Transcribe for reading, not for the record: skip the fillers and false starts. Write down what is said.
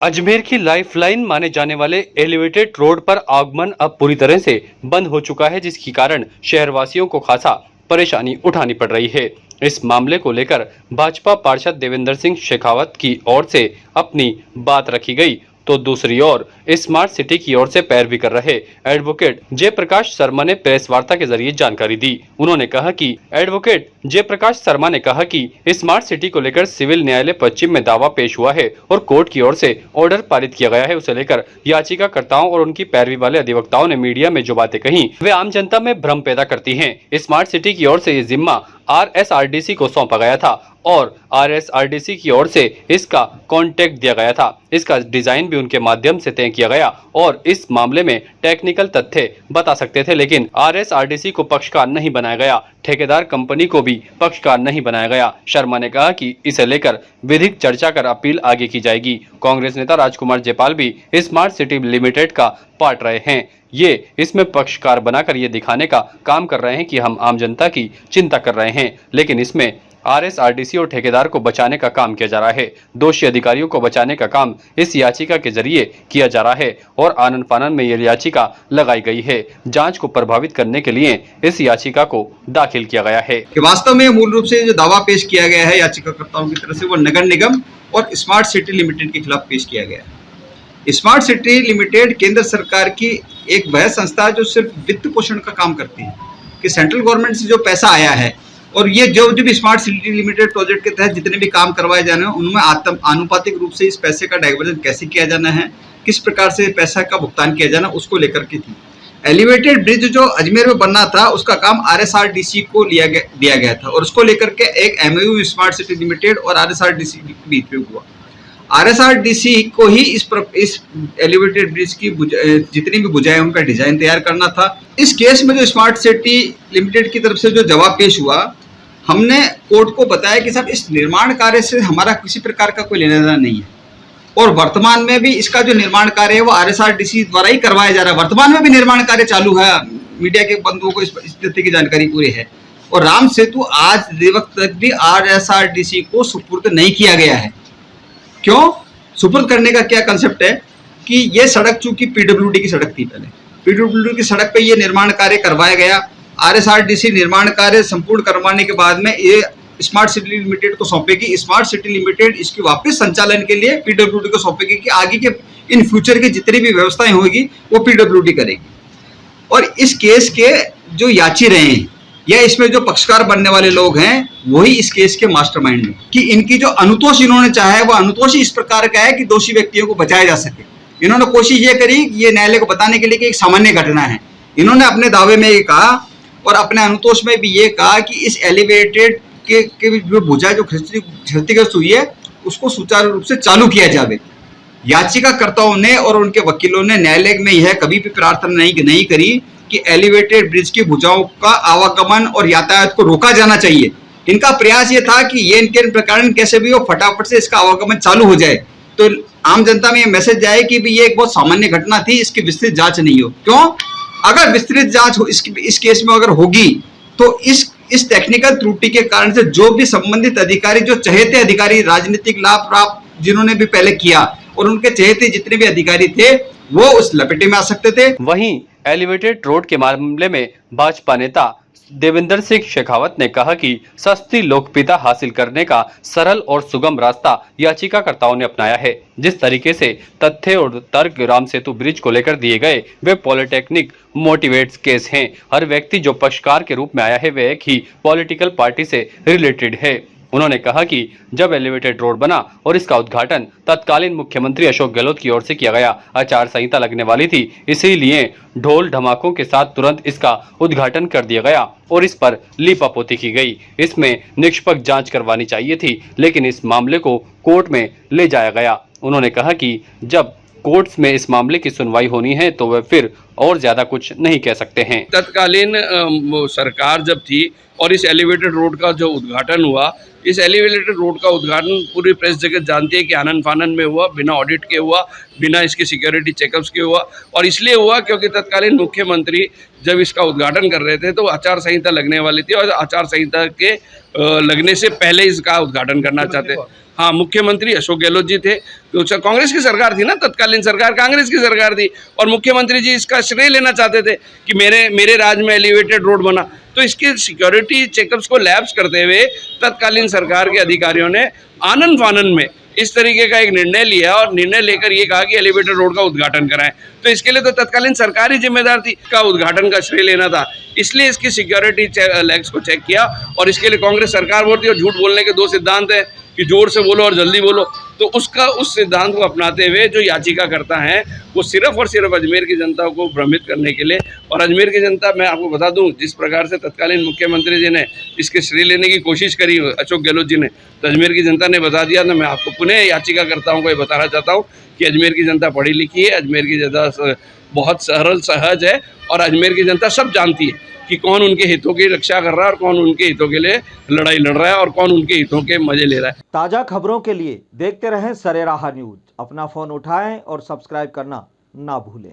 अजमेर की लाइफलाइन माने जाने वाले एलिवेटेड रोड पर आगमन अब पूरी तरह से बंद हो चुका है, जिसके कारण शहरवासियों को खासा परेशानी उठानी पड़ रही है। इस मामले को लेकर भाजपा पार्षद देवेंद्र सिंह शेखावत की ओर से अपनी बात रखी गई, तो दूसरी ओर स्मार्ट सिटी की ओर से पैरवी कर रहे एडवोकेट जयप्रकाश शर्मा ने प्रेस वार्ता के जरिए जानकारी दी। उन्होंने कहा कि एडवोकेट जयप्रकाश शर्मा ने कहा कि स्मार्ट सिटी को लेकर सिविल न्यायालय पश्चिम में दावा पेश हुआ है और कोर्ट की ओर से ऑर्डर पारित किया गया है। उसे लेकर याचिकाकर्ताओं और उनकी पैरवी वाले अधिवक्ताओं ने मीडिया में जो बातें कही वे आम जनता में भ्रम पैदा करती हैं। स्मार्ट सिटी की ओर से ये जिम्मा RSRDC को सौंपा गया था और RSRDC की ओर से इसका कॉन्ट्रैक्ट दिया गया था। इसका डिजाइन भी उनके माध्यम से तय किया गया और इस मामले में टेक्निकल तथ्य बता सकते थे, लेकिन RSRDC को पक्षकार नहीं बनाया गया, ठेकेदार कंपनी को भी पक्षकार नहीं बनाया गया। शर्मा ने कहा कि इसे लेकर विधिक चर्चा कर अपील आगे की जाएगी। कांग्रेस नेता राजकुमार जयपाल भी स्मार्ट सिटी लिमिटेड का पार्ट रहे हैं। ये इसमें पक्षकार बनाकर ये दिखाने का काम कर रहे हैं कि हम आम जनता की चिंता कर रहे हैं, लेकिन इसमें RSRDC और ठेकेदार को बचाने का काम किया जा रहा है। दोषी अधिकारियों को बचाने का काम इस याचिका के जरिए किया जा रहा है और आनन फानन में यह याचिका लगाई गई है। जांच को प्रभावित करने के लिए इस याचिका को दाखिल किया गया है कि वास्तव में मूल रूप से जो दावा पेश किया गया है याचिकाकर्ताओं की तरफ से वो नगर निगम और स्मार्ट सिटी लिमिटेड के खिलाफ पेश किया गया है। स्मार्ट सिटी लिमिटेड केंद्र सरकार की एक वह संस्था है जो सिर्फ वित्त पोषण का काम करती है कि सेंट्रल गवर्नमेंट से जो पैसा आया है और ये जो भी स्मार्ट सिटी लिमिटेड प्रोजेक्ट के तहत जितने भी काम करवाए जाने हैं उनमें आनुपातिक रूप से इस पैसे का डाइवर्जन कैसे किया जाना है, किस प्रकार से पैसा का भुगतान किया जाना, उसको लेकर के थी। एलिवेटेड ब्रिज जो अजमेर में बनना था उसका काम RSRDC को दिया गया था और उसको लेकर के एक MOU स्मार्ट सिटी लिमिटेड और RSRDC के बीच में हुआ। RSRDC को ही इस एलिवेटेड ब्रिज की जितनी भी बुझाएं उनका डिजाइन तैयार करना था। इस केस में जो स्मार्ट सिटी लिमिटेड की तरफ से जो जवाब पेश हुआ, हमने कोर्ट को बताया कि साहब इस निर्माण कार्य से हमारा किसी प्रकार का कोई लेना देना नहीं है और वर्तमान में भी इसका जो निर्माण कार्य है वो RSRDC द्वारा ही करवाया जा रहा है। वर्तमान में भी निर्माण कार्य चालू है, मीडिया के बंधुओं को इस तथ्य की जानकारी पूरी है। और राम सेतु आज वक्त तक भी RSRDC को सुपुर्द नहीं किया गया है। क्यों सुपुर्द करने का क्या कंसेप्ट है कि ये सड़क चूंकि PWD की सड़क थी, पहले PWD की सड़क पे ये निर्माण कार्य करवाया गया। RSRDC निर्माण कार्य संपूर्ण करवाने के बाद में ये स्मार्ट सिटी लिमिटेड को सौंपेगी। स्मार्ट सिटी लिमिटेड इसकी वापस संचालन के लिए PWD को सौंपेगी कि आगे के इन फ्यूचर की जितनी भी व्यवस्थाएं होगी वो PWD करेगी। और इस केस के जो याची रहे हैं या इसमें जो पक्षकार बनने वाले लोग हैं वही इस केस के मास्टरमाइंड हैं कि इनकी जो अनुतोष इन्होंने चाहा है वो अनुतोष इस प्रकार का है कि दोषी व्यक्तियों को बचाया जा सके। इन्होंने कोशिश ये करी ये न्यायालय को बताने के लिए कि एक सामान्य घटना है। इन्होंने अपने दावे में ये कहा और अपने अनुतोष में भी ये कहा कि इस एलिवेटेड के जो भुजा जो क्षतिग्रस्त हुई है उसको सुचारू रूप से चालू किया जाए। याचिकाकर्ताओं ने और उनके वकीलों ने न्यायालय में यह कभी भी प्रार्थना नहीं करी कि एलिवेटेड ब्रिज की भुजाओं का आवागमन और यातायात को रोका जाना चाहिए। इनका प्रयास ये था कि ये इनके प्रकरण कैसे भी हो फटाफट से इसका आवागमन चालू हो जाए, तो आम जनता में ये मैसेज जाए कि भी ये एक बहुत सामान्य घटना थी, इसकी विस्तृत जांच नहीं हो। क्यों? अगर विस्तृत जांच हो इस केस में अगर होगी तो इस टेक्निकल त्रुटि के कारण से जो भी संबंधित अधिकारी, जो चहेते अधिकारी, राजनीतिक लाभ प्राप्त जिन्होंने भी पहले किया और उनके चहेते जितने भी अधिकारी थे वो उस लपेटे में आ सकते थे। वहीं एलिवेटेड रोड के मामले में भाजपा नेता देवेंद्र सिंह शेखावत ने कहा कि सस्ती लोकप्रियता हासिल करने का सरल और सुगम रास्ता याचिकाकर्ताओं ने अपनाया है। जिस तरीके से तथ्य और तर्क राम सेतु ब्रिज को लेकर दिए गए वे पॉलिटेक्निक मोटिवेट्स केस हैं। हर व्यक्ति जो पक्षकार के रूप में आया है वे एक ही पॉलिटिकल पार्टी से रिलेटेड है। उन्होंने कहा कि जब एलिवेटेड रोड बना और इसका उद्घाटन तत्कालीन मुख्यमंत्री अशोक गहलोत की ओर से किया गया, आचार संहिता लगने वाली थी, इसीलिए ढोल धमाकों के साथ तुरंत इसका उद्घाटन कर दिया गया और इस पर लीपापोती की गई। इसमें निष्पक्ष जांच करवानी चाहिए थी, लेकिन इस मामले को कोर्ट में ले जाया गया। उन्होंने कहा कि जब कोर्ट्स में इस मामले की सुनवाई होनी है तो वह फिर और ज्यादा कुछ नहीं कह सकते हैं। तत्कालीन सरकार जब थी और इस एलिवेटेड रोड का जो उद्घाटन हुआ, इस एलिवेटेड रोड का उद्घाटन पूरी प्रेस जगत जानती है कि आनन फानन में हुआ, बिना ऑडिट के हुआ, बिना इसके सिक्योरिटी चेकअप्स के हुआ। और इसलिए हुआ क्योंकि तत्कालीन मुख्यमंत्री जब इसका उद्घाटन कर रहे थे तो आचार संहिता लगने वाली थी और आचार संहिता के लगने से पहले इसका उद्घाटन करना चाहते। हाँ, मुख्यमंत्री अशोक गहलोत जी थे, तो कांग्रेस की सरकार थी ना, तत्कालीन सरकार कांग्रेस की सरकार थी और मुख्यमंत्री जी इसका श्रेय लेना चाहते थे कि मेरे राज में एलिवेटेड रोड बना। तो इसके सिक्योरिटी चेकअप्स को लैप्स करते हुए तत्कालीन सरकार के अधिकारियों ने आनन फानन में इस तरीके का एक निर्णय लिया और निर्णय लेकर ये कहा कि एलिवेटेड रोड का उद्घाटन कराएं। तो इसके लिए तो तत्कालीन सरकार ही जिम्मेदार थी, का उद्घाटन का श्रेय लेना था। इसलिए इसकी सिक्योरिटी लैग्स को चेक किया और इसके लिए कांग्रेस सरकार बोलती है और झूठ बोलने के दो सिद्धांत हैं कि जोर से बोलो और जल्दी बोलो। तो उस सिद्धांत को अपनाते हुए जो याचिका करता है वो सिर्फ और सिर्फ अजमेर की जनता को भ्रमित करने के लिए, और अजमेर की जनता, मैं आपको बता दूं, जिस प्रकार से तत्कालीन मुख्यमंत्री जी ने इसके श्रेय लेने की कोशिश करी अशोक गहलोत जी ने, तो अजमेर की जनता ने बता दिया। तो मैं आपको पुनः याचिका करताओं को ये बताना चाहता हूँ कि अजमेर की जनता पढ़ी लिखी है, अजमेर की जनता बहुत सरल सहज है और अजमेर की जनता सब जानती है कि कौन उनके हितों की रक्षा कर रहा है और कौन उनके हितों के लिए लड़ाई लड़ रहा है और कौन उनके हितों के मजे ले रहा है। ताज़ा खबरों के लिए देखते रहें सरेराह न्यूज। अपना फ़ोन उठाएं और सब्सक्राइब करना ना भूलें।